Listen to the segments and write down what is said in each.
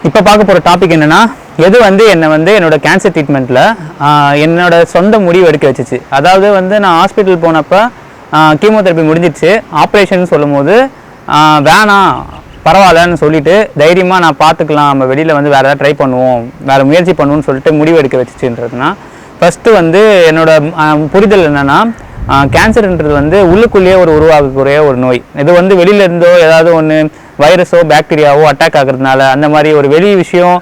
இப்போ பார்க்க போகிற டாபிக் என்னென்னா, எது வந்து என்னை வந்து என்னோட கேன்சர் ட்ரீட்மெண்ட்டில் என்னோட சொந்த முடிவு எடுக்க வச்சிச்சு. அதாவது வந்து நான் ஹாஸ்பிட்டல் போனப்போ கீமோதெரப்பி முடிஞ்சிடுச்சு. ஆப்ரேஷன் சொல்லும் போது வேணாம் பரவாயில்லன்னு சொல்லிவிட்டு தைரியமாக நான் பார்த்துக்கலாம், நம்ம வெளியில் வந்து வேறு ஏதாவது ட்ரை பண்ணுவோம், வேறு முயற்சி பண்ணுவோன்னு சொல்லிட்டு முடிவு எடுக்க வச்சிச்சுன்றதுனா, ஃபஸ்ட்டு வந்து என்னோட புரிதல் என்னென்னா, கேன்சர்ன்றது வந்து உள்ளுக்குள்ளேயே உருவாகக்கூடிய ஒரு நோய். இது வந்து வெளியிலேருந்தோ ஏதாவது ஒன்று வைரஸோ பாக்டீரியாவோ அட்டாக் ஆகிறதுனால அந்த மாதிரி ஒரு வெளி விஷயம்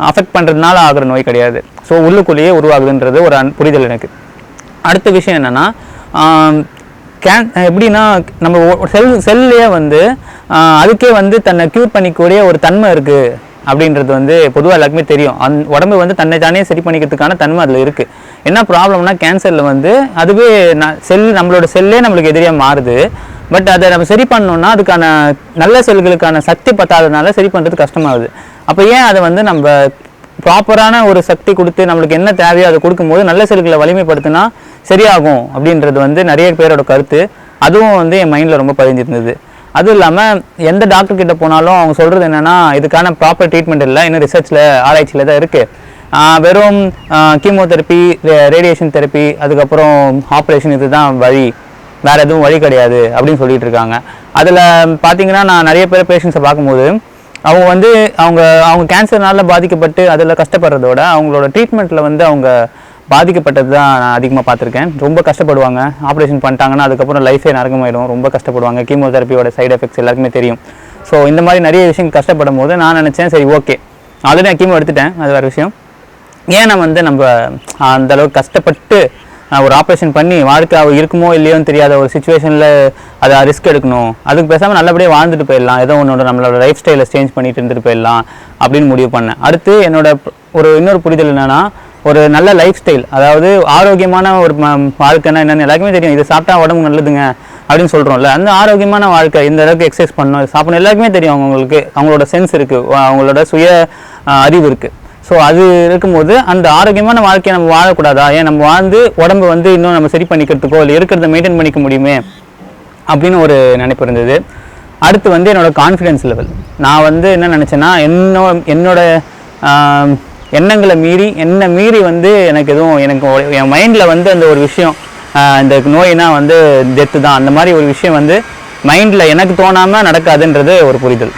அஃபெக்ட் பண்ணுறதுனால ஆகிற நோய் கிடையாது. ஸோ உள்ளுக்குள்ளேயே உருவாகுதுன்றது ஒரு புரிதல் எனக்கு. அடுத்த விஷயம் என்னென்னா, எப்படின்னா நம்ம செல்லையே வந்து அதுக்கே வந்து தன்னை க்யூர் பண்ணிக்கூடிய ஒரு தன்மை இருக்குது அப்படின்றது வந்து பொதுவாக எல்லாருக்குமே தெரியும். உடம்பு வந்து தன்னை தானே சரி பண்ணிக்கிறதுக்கான தன்மை அதில் இருக்குது. என்ன ப்ராப்ளம்னா, கேன்சரில் வந்து அதுவே நம்மளோட செல்லே நம்மளுக்கு எதிரியாக மாறுது. பட் அதை நம்ம சரி பண்ணோம்னா அதுக்கான நல்ல செல்களுக்கான சக்தி பத்தாததுனால சரி பண்ணுறது கஷ்டமாகுது. அப்போ ஏன் அதை வந்து நம்ம ப்ராப்பரான ஒரு சக்தி கொடுத்து நம்மளுக்கு என்ன தேவையோ அதை கொடுக்கும்போது நல்ல செல்களை வலிமைப்படுத்தினா சரியாகும் அப்படின்றது வந்து நிறைய பேரோட கருத்து. அதுவும் வந்து என் மைண்டில் ரொம்ப பதிஞ்சிருந்தது. அதுவும் இல்லாமல் எந்த டாக்டர் கிட்ட போனாலும் அவங்க சொல்கிறது என்னென்னா, இதுக்கான ப்ராப்பர் ட்ரீட்மெண்ட் இல்லை, இன்னும் ரிசர்ச்சில் ஆராய்ச்சியில் தான் இருக்குது. வெறும் கீமோதெரப்பி, ரேடியேஷன் தெரப்பி, அதுக்கப்புறம் ஆப்ரேஷன், இதுதான் வழி, வேறு எதுவும் வழி கிடையாது அப்படின்னு சொல்லிட்டு இருக்காங்க. அதில் பார்த்தீங்கன்னா, நான் நிறைய பேர் பேஷண்ட்ஸை பார்க்கும்போது அவங்க வந்து அவங்க கேன்சர்னால பாதிக்கப்பட்டு அதில் கஷ்டப்படுறதோட அவங்களோட ட்ரீட்மெண்ட்டில் வந்து அவங்க பாதிக்கப்பட்டது தான் நான் அதிகமாக பார்த்துருக்கேன். ரொம்ப கஷ்டப்படுவாங்க. ஆப்ரேஷன் பண்ணிட்டாங்கன்னா அதுக்கப்புறம் லைஃபே நரகமாயிடும், ரொம்ப கஷ்டப்படுவாங்க. கீமோதெரப்பியோட சைடு எஃபெக்ட்ஸ் எல்லாருக்குமே தெரியும். ஸோ இந்த மாதிரி நிறைய விஷயம் கஷ்டப்படும் போது நான் நினச்சேன், சரி ஓகே, ஆல்ரெடி நான் கீமோ எடுத்துட்டேன், அது வேறு விஷயம். ஏன் நம்ம அந்தளவுக்கு கஷ்டப்பட்டு ஒரு ஆப்ரேஷன் பண்ணி வாழ்க்கை இருக்குமோ இல்லையோன்னு தெரியாத ஒரு சுச்சுவேஷனில் அதை ரிஸ்க் எடுக்கணும், அதுக்கு பேசாமல் நல்லபடியாக வாழ்ந்துட்டு போயிடலாம், ஏதோ ஒன்றோட நம்மளோட லைஃப் ஸ்டைலை சேஞ்ச் பண்ணிட்டு இருந்துட்டு போயிடலாம் அப்படின்னு முடிவு பண்ணேன். அடுத்து என்னோட இன்னொரு புரிதல் என்னென்னா, ஒரு நல்ல லைஃப் ஸ்டைல், அதாவது ஆரோக்கியமான ஒரு வாழ்க்கைன்னா என்னென்னு எல்லாருக்குமே தெரியும். இது சாப்பிட்டா உடம்பு நல்லதுங்க அப்படின்னு சொல்கிறோம்ல, அந்த ஆரோக்கியமான வாழ்க்கை, இந்த அளவுக்கு எக்ஸசைஸ் பண்ணணும், சாப்பிடணும், எல்லாருக்குமே தெரியும். அவங்களோட சென்ஸ் இருக்குது, அவங்களோட சுய அறிவு இருக்குது. ஸோ அது இருக்கும்போது அந்த ஆரோக்கியமான வாழ்க்கையை நம்ம வாழக்கூடாதா, ஏன் நம்ம வாழ்ந்து உடம்பு வந்து இன்னும் நம்ம சரி பண்ணிக்கிறதுக்கோ இல்லை இருக்கிறத மெயின்டைன் பண்ணிக்க முடியுமே அப்படின்னு ஒரு நினைப்பு இருந்தது. அடுத்து வந்து என்னோடய கான்ஃபிடென்ஸ் லெவல். நான் வந்து என்ன நினச்சேன்னா, என்னோட எண்ணங்களை மீறி வந்து எனக்கு என் மைண்டில் வந்து அந்த ஒரு விஷயம், இந்த நோயினா வந்து டெத்து தான், அந்த மாதிரி ஒரு விஷயம் வந்து மைண்டில் எனக்கு தோணாமல் நடக்காதுன்றது ஒரு புரிதல்.